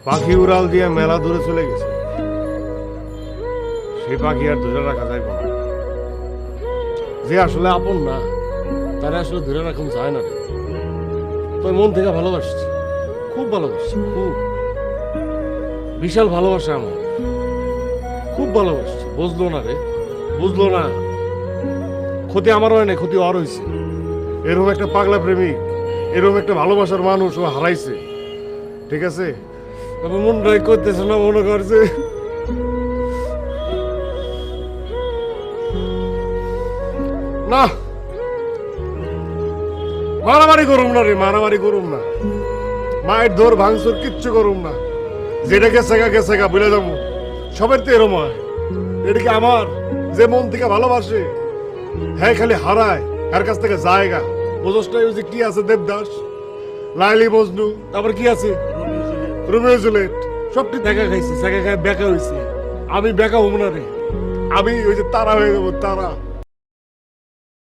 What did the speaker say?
পাখি উড়াল দিয়ে মেলা দূরে চলে গেছে, সেই পাখি আর ধরে রাখা যায় না। যে আসলে আপন না, তারা আসলে ধরে রাখুন যায় না রে। তোর মন থেকে ভালোবাসছি, খুব ভালোবাসছি, খুব বিশাল ভালোবাসা আমার, খুব ভালোবাসছি। বুঝলো না রে, বুঝলো না। ক্ষতি আমার হয় না, ক্ষতি ওর হয়েছে। এরকম একটা পাগলা প্রেমিক, এরকম একটা ভালোবাসার মানুষ ও হারাইছে। ঠিক আছে, তবে মনটাই করতেছে না, মনে করছে না, মারামারি করুম না রে, মারামারি করুম না, মায়ের দৌড় ভাঙচুর কিচ্ছু করুম না। যেটা গেছে গা বলে যাবো। সবের তো এরম হয়। এটা কি আমার যে মন থেকে ভালোবাসে, হ্যাঁ খালি হারায়, এর কাছ থেকে জায়গা বুঝোস না। ওই যে কি আছে দেবদাস, লাইলি মজনু, তারপর কি আছে রোমিও জুলিয়েট, সবটি দেখা খাইছে, জায়গা খায় বেকা হয়েছে। আমি বেকা হব না রে, আমি ওই যে তারা হয়ে যাবো, তারা।